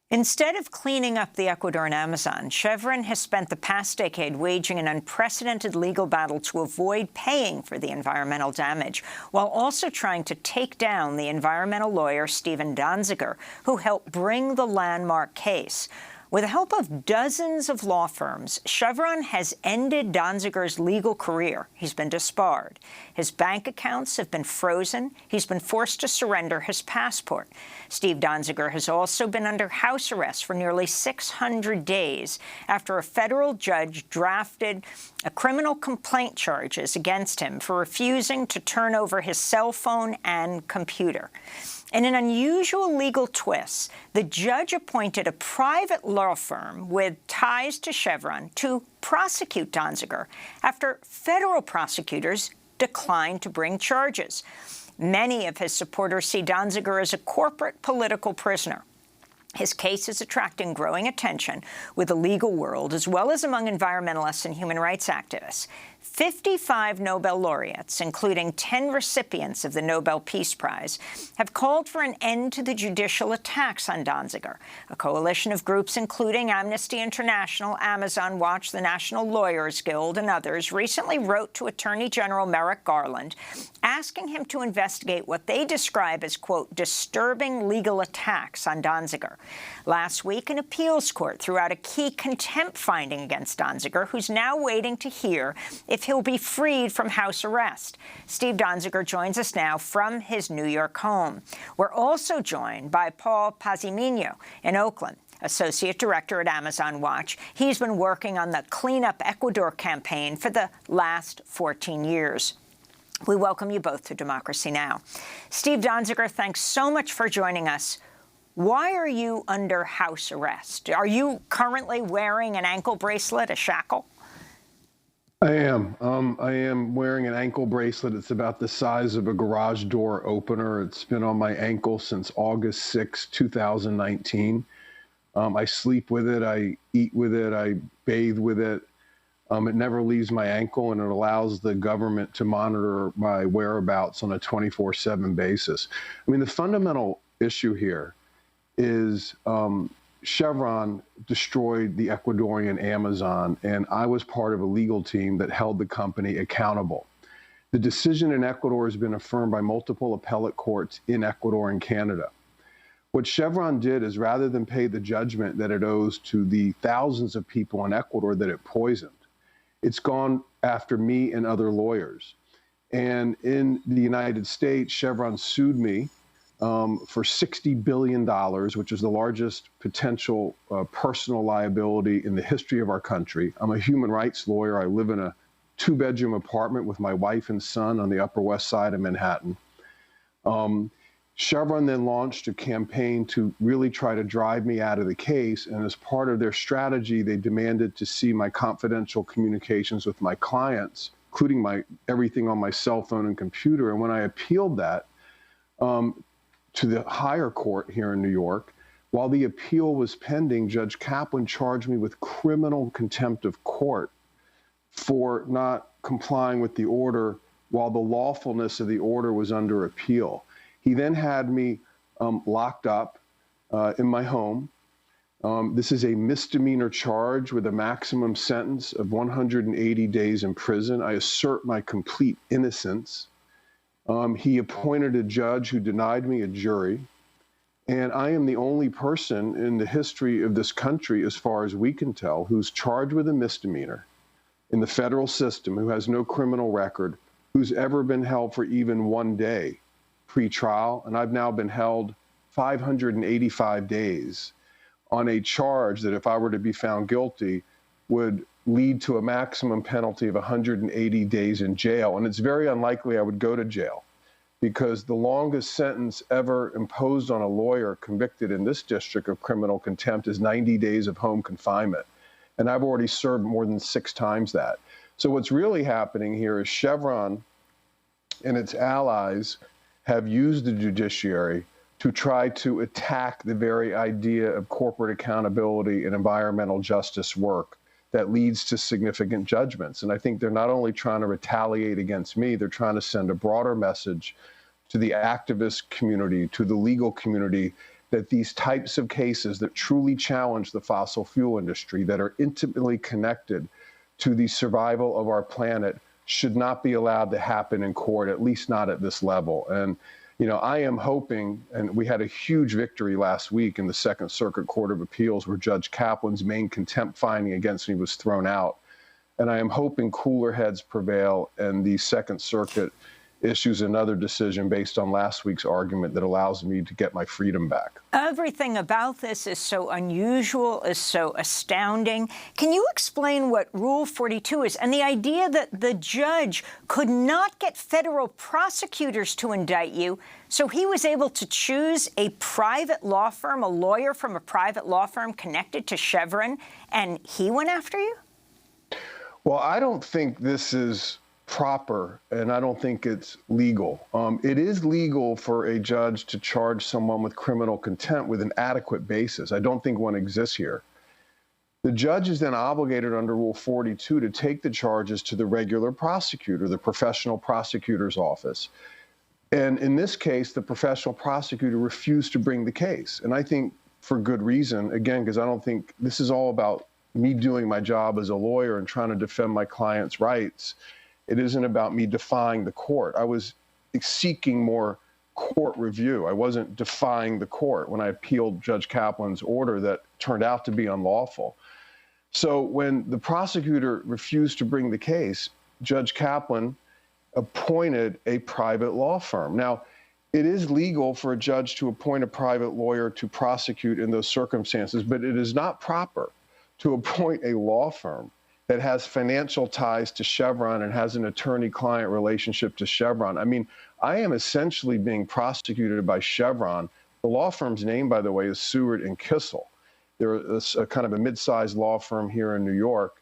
Instead of cleaning up the Ecuadorian Amazon, Chevron has spent the past decade waging an unprecedented legal battle to avoid paying for the environmental damage, while also trying to take down the environmental lawyer Stephen Donziger, who helped bring the landmark case. With the help of dozens of law firms, Chevron has ended Donziger's legal career. He's been disbarred. His bank accounts have been frozen. He's been forced to surrender his passport. Steve Donziger has also been under house arrest for nearly 600 days after a federal judge drafted a criminal complaint charges against him for refusing to turn over his cell phone and computer. In an unusual legal twist, the judge appointed a private law firm with ties to Chevron to prosecute Donziger after federal prosecutors declined to bring charges. Many of his supporters see Donziger as a corporate political prisoner. His case is attracting growing attention with the legal world as well as among environmentalists and human rights activists. 55 Nobel laureates, including 10 recipients of the Nobel Peace Prize, have called for an end to the judicial attacks on Donziger. A coalition of groups including Amnesty International, Amazon Watch, the National Lawyers Guild, and others recently wrote to Attorney General Merrick Garland asking him to investigate what they describe as, quote, disturbing legal attacks on Donziger. Last week, an appeals court threw out a key contempt finding against Donziger, who's now waiting to hear if he'll be freed from house arrest. Steve Donziger joins us now from his New York home. We're also joined by Paul Pazimiño in Oakland, Associate Director at Amazon Watch. He's been working on the Clean Up Ecuador campaign for the last 14 years. We welcome you both to Democracy Now! Steve Donziger, thanks so much for joining us. Why are you under house arrest? Are you currently wearing an ankle bracelet, a shackle? I am. I am wearing an ankle bracelet. It's about the size of a garage door opener. It's been on my ankle since August 6, 2019. I sleep with it. I eat with it. I bathe with it. It never leaves my ankle, and it allows the government to monitor my whereabouts on a 24/7 basis. I mean, the fundamental issue here is Chevron destroyed the Ecuadorian Amazon, and I was part of a legal team that held the company accountable. The decision in Ecuador has been affirmed by multiple appellate courts in Ecuador and Canada. What Chevron did is, rather than pay the judgment that it owes to the thousands of people in Ecuador that it poisoned, it's gone after me and other lawyers. And in the United States, Chevron sued me for $60 billion, which is the largest potential personal liability in the history of our country. I'm a human rights lawyer. I live in a 2-bedroom apartment with my wife and son on the Upper West Side of Manhattan. Chevron then launched a campaign to really try to drive me out of the case, and as part of their strategy, they demanded to see my confidential communications with my clients, including everything on my cell phone and computer. And when I appealed that, to the higher court here in New York, while the appeal was pending, Judge Kaplan charged me with criminal contempt of court for not complying with the order while the lawfulness of the order was under appeal. He then had me locked up in my home. This is a misdemeanor charge with a maximum sentence of 180 days in prison. I assert my complete innocence. He appointed a judge who denied me a jury, and I am the only person in the history of this country, as far as we can tell, who's charged with a misdemeanor in the federal system, who has no criminal record, who's ever been held for even one day pre-trial, and I've now been held 585 days on a charge that, if I were to be found guilty, would lead to a maximum penalty of 180 days in jail. And it's very unlikely I would go to jail, because the longest sentence ever imposed on a lawyer convicted in this district of criminal contempt is 90 days of home confinement. And I've already served more than 6 times that. So what's really happening here is Chevron and its allies have used the judiciary to try to attack the very idea of corporate accountability and environmental justice work that leads to significant judgments. And I think they're not only trying to retaliate against me, they're trying to send a broader message to the activist community, to the legal community, that these types of cases that truly challenge the fossil fuel industry, that are intimately connected to the survival of our planet, should not be allowed to happen in court, at least not at this level. And You know, I am hoping, and we had a huge victory last week in the Second Circuit Court of Appeals where Judge Kaplan's main contempt finding against me was thrown out. And I am hoping cooler heads prevail and the Second Circuit issues another decision based on last week's argument that allows me to get my freedom back. Everything about this is so unusual, is so astounding. Can you explain what Rule 42 is and the idea that the judge could not get federal prosecutors to indict you, so he was able to choose a private law firm, a lawyer from a private law firm connected to Chevron, and he went after you? Well, I don't think this is proper, and I don't think it's legal. It is legal for a judge to charge someone with criminal contempt with an adequate basis. I don't think one exists here. The judge is then obligated under Rule 42 to take the charges to the regular prosecutor, the professional prosecutor's office. And in this case, the professional prosecutor refused to bring the case. And I think for good reason, again, because I don't think this is all about me doing my job as a lawyer and trying to defend my client's rights. It isn't about me defying the court. I was seeking more court review. I wasn't defying the court when I appealed Judge Kaplan's order that turned out to be unlawful. So when the prosecutor refused to bring the case, Judge Kaplan appointed a private law firm. Now, it is legal for a judge to appoint a private lawyer to prosecute in those circumstances, but it is not proper to appoint a law firm that has financial ties to Chevron and has an attorney-client relationship to Chevron. I mean, I am essentially being prosecuted by Chevron. The law firm's name, by the way, is Seward and Kissel. They're a kind of a mid-sized law firm here in New York.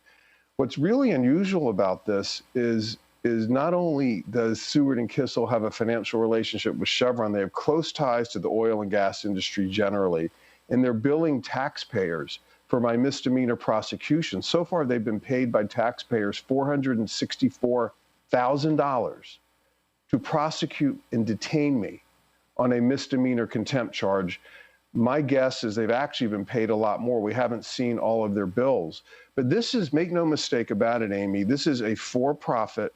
What's really unusual about this is not only does Seward and Kissel have a financial relationship with Chevron, they have close ties to the oil and gas industry generally, and they're billing taxpayers for my misdemeanor prosecution. So far, they've been paid by taxpayers $464,000 to prosecute and detain me on a misdemeanor contempt charge. My guess is they've actually been paid a lot more. We haven't seen all of their bills. But this is, make no mistake about it, Amy, this is a for-profit,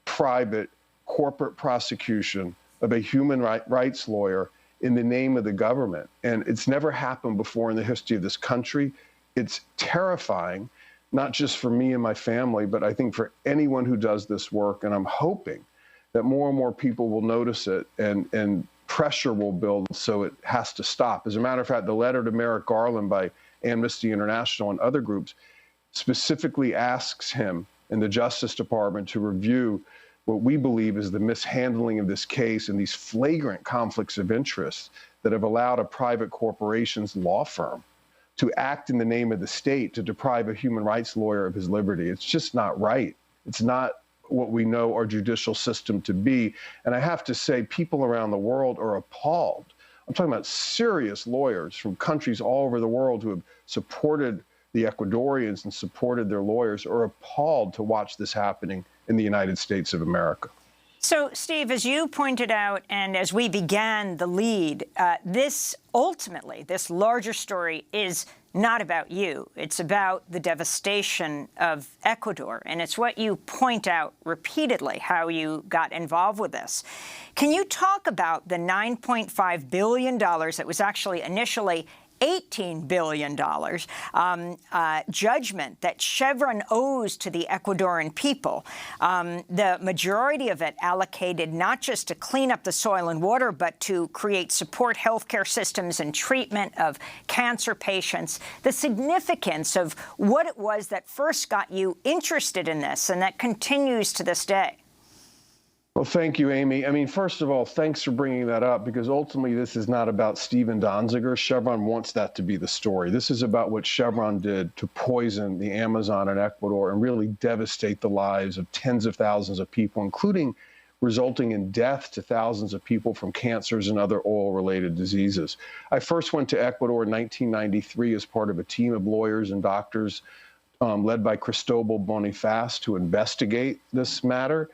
private, corporate prosecution of a human rights lawyer in the name of the government. And it's never happened before in the history of this country. It's terrifying, not just for me and my family, but I think for anyone who does this work. And I'm hoping that more and more people will notice it and pressure will build so it has to stop. As a matter of fact, the letter to Merrick Garland by Amnesty International and other groups specifically asks him and the Justice Department to review what we believe is the mishandling of this case and these flagrant conflicts of interest that have allowed a private corporation's law firm to act in the name of the state to deprive a human rights lawyer of his liberty. It's just not right. It's not what we know our judicial system to be. And I have to say, people around the world are appalled. I'm talking about serious lawyers from countries all over the world who have supported the Ecuadorians and supported their lawyers are appalled to watch this happening in the United States of America. So, Steve, as you pointed out, and as we began the lead, this larger story is not about you. It's about the devastation of Ecuador. And it's what you point out repeatedly, how you got involved with this. Can you talk about the $9.5 billion that was actually initially $18 billion judgment that Chevron owes to the Ecuadorian people? The majority of it allocated not just to clean up the soil and water, but to create support healthcare systems and treatment of cancer patients. The significance of what it was that first got you interested in this and that continues to this day. Well, thank you, Amy. I mean, first of all, thanks for bringing that up, because ultimately this is not about Steven Donziger. Chevron wants that to be the story. This is about what Chevron did to poison the Amazon in Ecuador and really devastate the lives of tens of thousands of people, including resulting in death to thousands of people from cancers and other oil-related diseases. I first went to Ecuador in 1993 as part of a team of lawyers and doctors led by Cristobal Bonifaz to investigate this matter.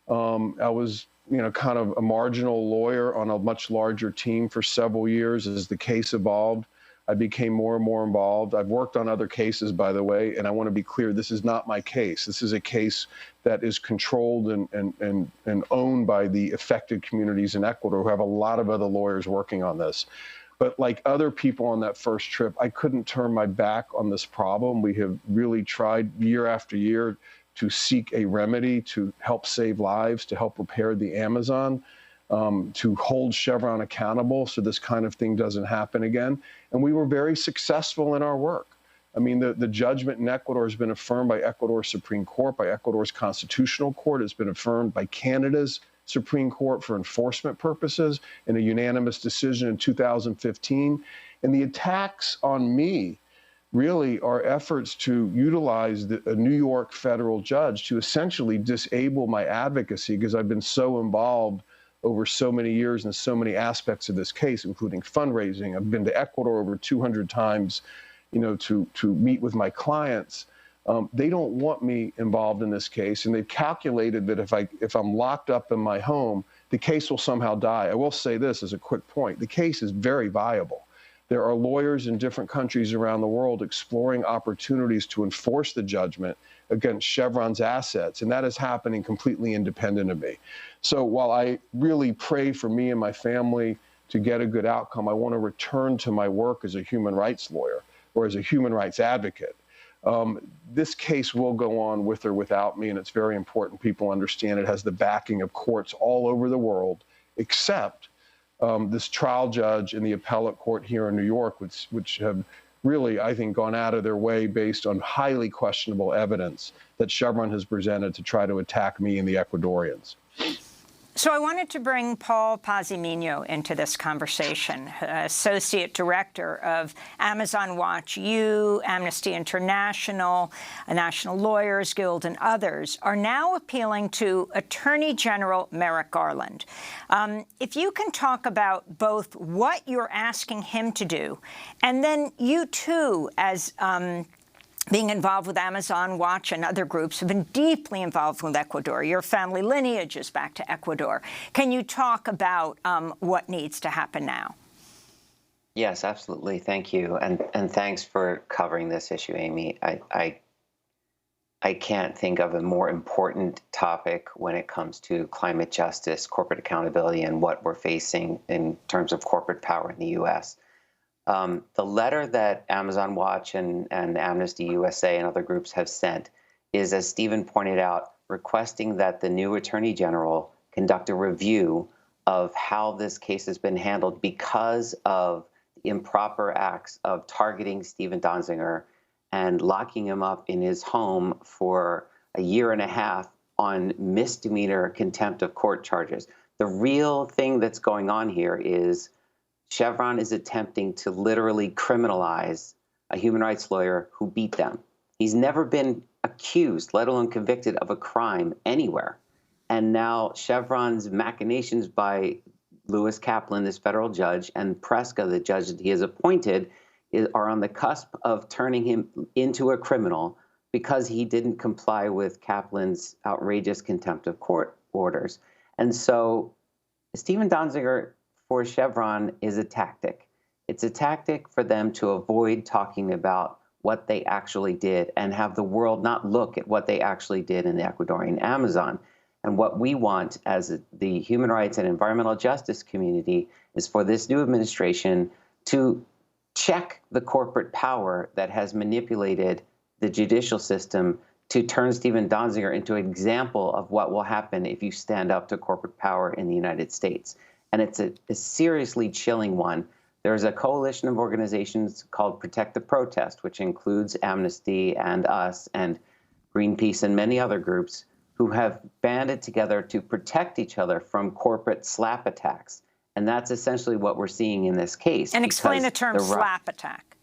I was, kind of a marginal lawyer on a much larger team for several years as the case evolved. I became more and more involved. I've worked on other cases, by the way, and I want to be clear, this is not my case. This is a case that is controlled and owned by the affected communities in Ecuador, who have a lot of other lawyers working on this. But like other people on that first trip, I couldn't turn my back on this problem. We have really tried year after year to seek a remedy to help save lives, to help repair the Amazon, to hold Chevron accountable so this kind of thing doesn't happen again. And we were very successful in our work. I mean, the judgment in Ecuador has been affirmed by Ecuador's Supreme Court, by Ecuador's Constitutional Court. It's been affirmed by Canada's Supreme Court for enforcement purposes in a unanimous decision in 2015. And the attacks on me really are efforts to utilize a New York federal judge to essentially disable my advocacy, because I've been so involved over so many years in so many aspects of this case, including fundraising. I've been to Ecuador over 200 times, to meet with my clients. They don't want me involved in this case, and they've calculated that if I'm locked up in my home, the case will somehow die. I will say this as a quick point. The case is very viable. There are lawyers in different countries around the world exploring opportunities to enforce the judgment against Chevron's assets, and that is happening completely independent of me. So while I really pray for me and my family to get a good outcome, I want to return to my work as a human rights lawyer or as a human rights advocate. This case will go on with or without me, and it's very important people understand it has the backing of courts all over the world, except this trial judge in the appellate court here in New York, which have really, I think, gone out of their way based on highly questionable evidence that Chevron has presented to try to attack me and the Ecuadorians. So I wanted to bring Paul Pazimiño into this conversation, Associate Director of Amazon Watch. You, Amnesty International, National Lawyers Guild, and others are now appealing to Attorney General Merrick Garland. If you can talk about both what you're asking him to do, and then you too, as being involved with Amazon Watch and other groups, have been deeply involved with Ecuador. Your family lineage is back to Ecuador. Can you talk about what needs to happen now? Yes, absolutely. Thank you. And thanks for covering this issue, Amy. I can't think of a more important topic when it comes to climate justice, corporate accountability, and what we're facing in terms of corporate power in the U.S. The letter that Amazon Watch and Amnesty USA and other groups have sent is, as Stephen pointed out, requesting that the new Attorney General conduct a review of how this case has been handled because of the improper acts of targeting Stephen Donziger and locking him up in his home for a year and a half on misdemeanor contempt of court charges. The real thing that's going on here is Chevron is attempting to literally criminalize a human rights lawyer who beat them. He's never been accused, let alone convicted, of a crime anywhere. And now Chevron's machinations by Lewis Kaplan, this federal judge, and Preska, the judge that he has appointed, are on the cusp of turning him into a criminal because he didn't comply with Kaplan's outrageous contempt of court orders. And so Stephen Donziger for Chevron is a tactic. It's a tactic for them to avoid talking about what they actually did and have the world not look at what they actually did in the Ecuadorian Amazon. And what we want as the human rights and environmental justice community is for this new administration to check the corporate power that has manipulated the judicial system to turn Stephen Donziger into an example of what will happen if you stand up to corporate power in the United States. And it's a seriously chilling one. There's a coalition of organizations called Protect the Protest, which includes Amnesty and us and Greenpeace and many other groups who have banded together to protect each other from corporate slap attacks. And that's essentially what we're seeing in this case. And explain the term slap attack.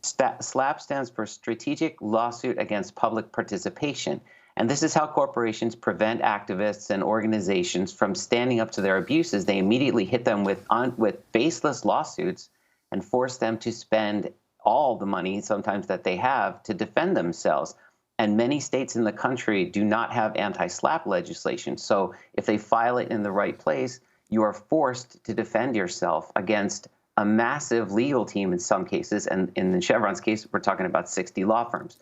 SLAP stands for Strategic Lawsuit Against Public Participation. And this is how corporations prevent activists and organizations from standing up to their abuses. They immediately hit them with baseless lawsuits and force them to spend all the money sometimes that they have to defend themselves. And many states in the country do not have anti-SLAP legislation. So if they file it in the right place, you are forced to defend yourself against a massive legal team in some cases, and in Chevron's case, we're talking about 60 law firms.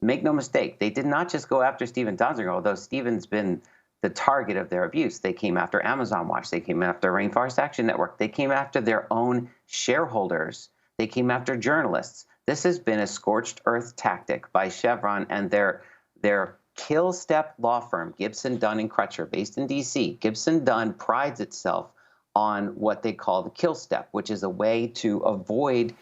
Make no mistake, they did not just go after Stephen Donziger, although Stephen's been the target of their abuse. They came after Amazon Watch. They came after Rainforest Action Network. They came after their own shareholders. They came after journalists. This has been a scorched earth tactic by Chevron and their kill step law firm, Gibson, Dunn & Crutcher, based in D.C. Gibson Dunn prides itself on what they call the kill step, which is a way to avoid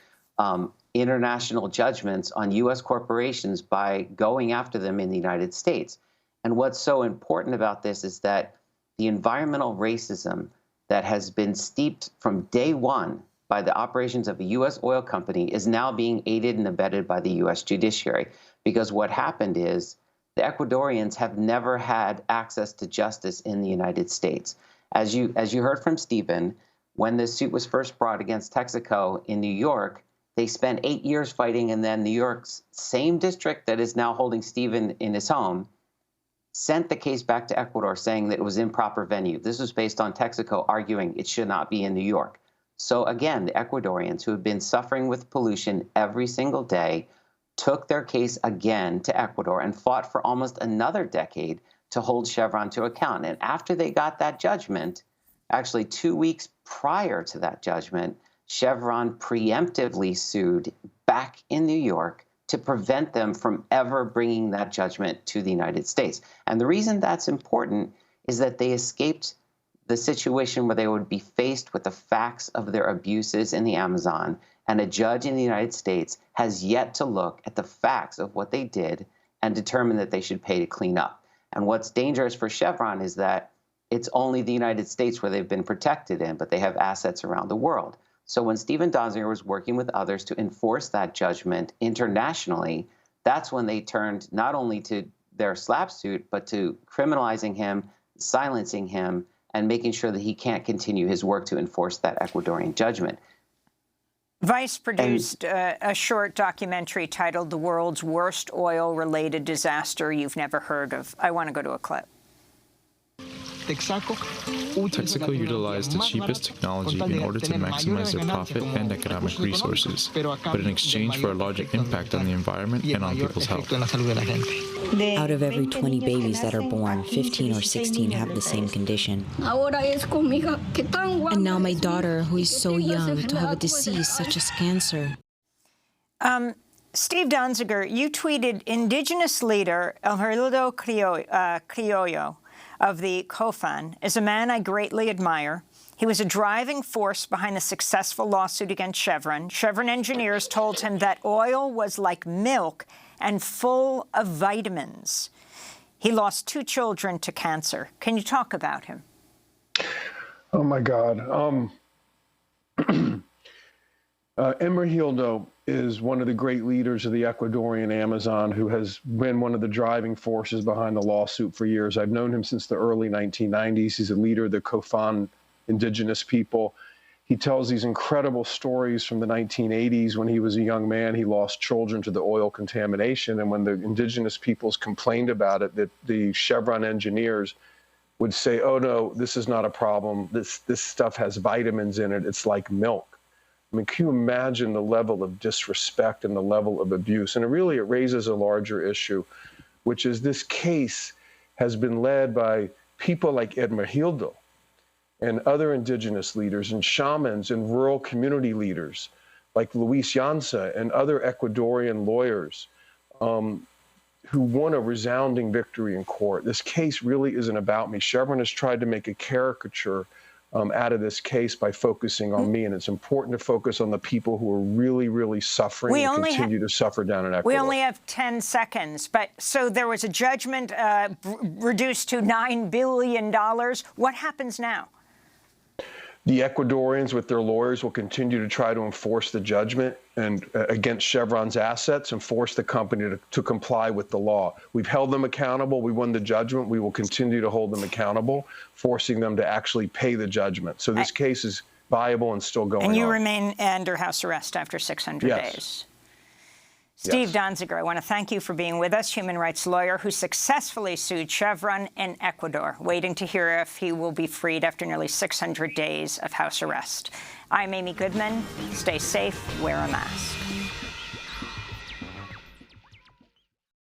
international judgments on U.S. corporations by going after them in the United States. And what's so important about this is that the environmental racism that has been steeped from day one by the operations of a U.S. oil company is now being aided and abetted by the U.S. judiciary. Because what happened is the Ecuadorians have never had access to justice in the United States. As you heard from Stephen, when this suit was first brought against Texaco in New York, they spent 8 years fighting, and then New York's same district that is now holding Stephen in his home sent the case back to Ecuador saying that it was improper venue. This was based on Texaco arguing it should not be in New York. So again, the Ecuadorians, who have been suffering with pollution every single day, took their case again to Ecuador and fought for almost another decade to hold Chevron to account. And after they got that judgment, actually 2 weeks prior to that judgment, Chevron preemptively sued back in New York to prevent them from ever bringing that judgment to the United States. And the reason that's important is that they escaped the situation where they would be faced with the facts of their abuses in the Amazon, and a judge in the United States has yet to look at the facts of what they did and determine that they should pay to clean up. And what's dangerous for Chevron is that it's only the United States where they've been protected in, but they have assets around the world. So when Stephen Donziger was working with others to enforce that judgment internationally, that's when they turned not only to their SLAPP suit, but to criminalizing him, silencing him, and making sure that he can't continue his work to enforce that Ecuadorian judgment. Vice produced a short documentary titled The World's Worst Oil-Related Disaster You've Never Heard of. I want to go to a clip. Texaco utilized the cheapest technology in order to maximize their profit and economic resources, but in exchange for a larger impact on the environment and on people's health. Out of every 20 babies that are born, 15 or 16 have the same condition. And now my daughter, who is so young, to have a disease such as cancer. Steve Donziger, you tweeted, indigenous leader El Heraldo Criollo of the COFAN is a man I greatly admire. He was a driving force behind the successful lawsuit against Chevron. Chevron engineers told him that oil was like milk and full of vitamins. He lost 2 children to cancer. Can you talk about him? Oh, my God. Hermenegildo is one of the great leaders of the Ecuadorian Amazon, who has been one of the driving forces behind the lawsuit for years. I've known him since the early 1990s. He's a leader of the COFAN indigenous people. He tells these incredible stories from the 1980s when he was a young man. He lost children to the oil contamination. And when the indigenous peoples complained about it, that the Chevron engineers would say, oh, no, this is not a problem. This stuff has vitamins in it. It's like milk. I mean, can you imagine the level of disrespect and the level of abuse? And it raises a larger issue, which is this case has been led by people like Hermenegildo and other indigenous leaders and shamans and rural community leaders like Luis Llanza and other Ecuadorian lawyers who won a resounding victory in court. This case really isn't about me. Chevron has tried to make a caricature out of this case by focusing on me, and it's important to focus on the people who are really, really suffering and continue to suffer down in Ecuador. We only have 10 seconds, but so there was a judgment reduced to $9 billion. What happens now? The Ecuadorians, with their lawyers, will continue to try to enforce the judgment and against Chevron's assets and force the company to comply with the law. We've held them accountable. We won the judgment. We will continue to hold them accountable, forcing them to actually pay the judgment. So this case is viable and still going on. And you remain under house arrest after 600 days. Steve Donziger, I want to thank you for being with us, human rights lawyer who successfully sued Chevron in Ecuador, waiting to hear if he will be freed after nearly 600 days of house arrest. I'm Amy Goodman. Stay safe. Wear a mask.